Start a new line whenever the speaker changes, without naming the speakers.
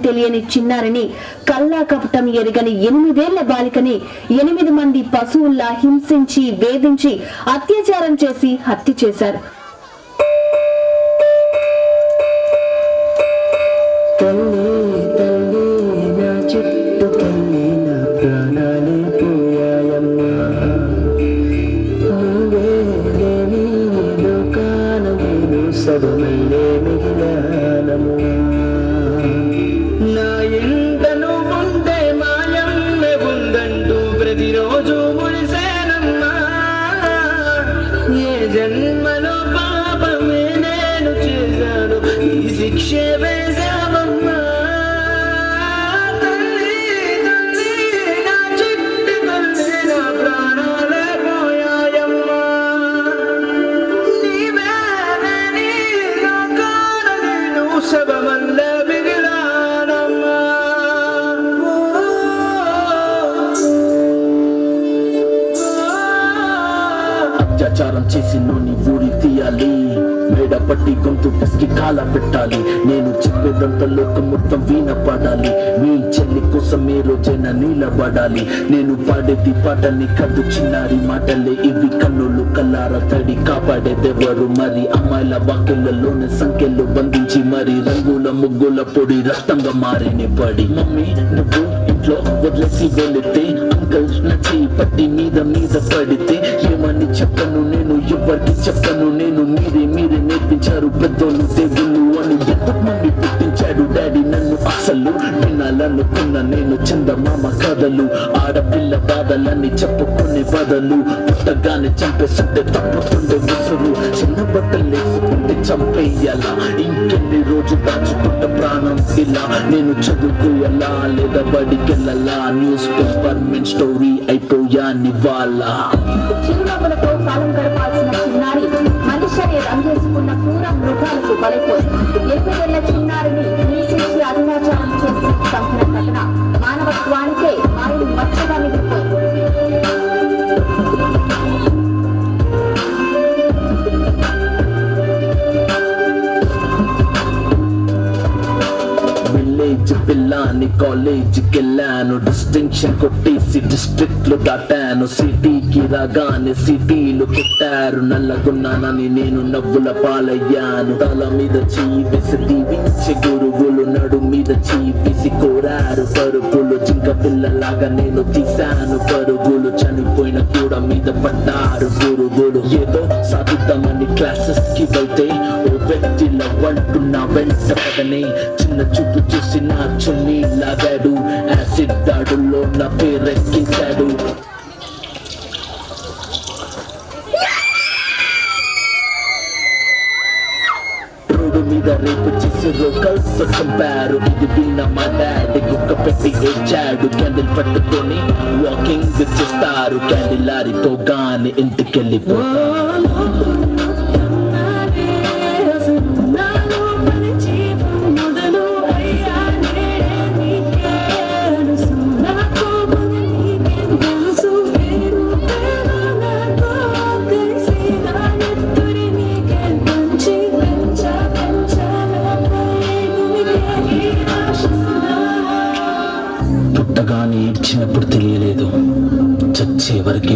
తెలియని చిన్నారిని కల్లా కపటం ఎరగని 8 ఏళ్ల బాలికని 8 మంది పశువుల్లా హింసించి వేధించి అత్యాచారం చేసి హత్య చేశారు.
అత్యాచారం చేసి నోని ఊరి తీయాలి, మేడపట్టి గొంతు పిసికి కాల పెట్టాలి. నేను చెప్పేదంతా లోకం మొత్తం వీణ పాడాలి. మీ చెల్లి కోసం ఏ రోజైనా నిలబడాలి. నేను పాడేది పాటల్ని కాదు చిన్నారి మాటలే ఇవి. కన్నులు కల్లార తడి కాపాడేదెవరు మరి? అమ్మాయిల వాక్యలలోనే సంఖ్యలు బంధించి మరి రంగుల ముగ్గుల పొడి రక్తంగా మారిని పడి. మమ్మీ నువ్వు ఇంట్లో వదిలేసి వెళితే, అంకల్ నచ్చి పట్టి మీద మీద పడితే ఏమని చెప్పను నేను, ఎవరికి చెప్పను నేను. మీరే నేర్పించారు పెద్దోళ్ళు దేవుళ్ళు అని. ఎందుకు మమ్మీ పుట్టించాడు డాడీ నన్ను? అసలు వినాలనుకున్న నేను చందమామ కథలు. ఆడపిల్ల బాధలన్నీ చెప్పుకునే బదులు పుట్టగానే చంపేస్తుంటే తప్పుతుండే విసురు. చిన్న బట్టలు వేసుకుంటే చంపేయాలా? ఇంకెన్ని రోజు దాచుకుంట ప్రాణం ఇలా? నేను చదువుకోయాలా లేదా బడికెళ్ళాలా? న్యూస్ పేపర్ మెన్ స్టోరీ అయిపోయా నివాళ.
చిరునవ్వులతో కాలం గడపాల్సిన చిన్నారి మనిషిని రంగేసుకున్న క్రూర మృగాలకు బలైపోయింది. 8 ఏళ్ల చిన్నారిని హింసించి అత్యాచారం చేసి చంపిన ఘటన మానవత్వానికే మాయలు మచ్చగా మిగిలిపోయింది.
విలేజ్ పిల్లాని కాలేజీకి వెళ్ళాను, డిస్టింక్షన్ కొట్టేసి డిస్ట్రిక్ట్ లో దాటాను. సిటీకి రాగానే సిటీలు కొట్టారు, నల్లగున్నానని నేను నవ్వుల పాలయ్యాను. తల మీద చీవేసి దీవించి గురువులు నడు మీద చీవేసి కోరారు పరుగులు. జింక పిల్లలాగా నేను తీశాను పరుగులు, చనిపోయిన కూడా మీద పడ్డారు గురుగులు. ఏదో సాధిద్దామని క్లాసెస్ కి వెళ్తే ఓ వ్యక్తిల వంటున్నా వెంట పదనే. చిన్న చూపు చూసి నా చున్నీ లాగాడు, యాసిడ్ దాడుల్లో నా పేరెక్కించాడు. రోడ్డు మీద రేపు చేసి రోకల్తో చంపారు. ఇది విన్న మా డాడీ గుక్క పెట్టి ఏడ్చాడు. క్యాండిల్ పట్టుకొని వాకింగ్ చేస్తారు, క్యాండిల్ ఆరిపోగానే ఇంటికెళ్ళిపోతారు. పుట్టగానే ఏడ్చినప్పుడు తెలియలేదు, చచ్చే వరకే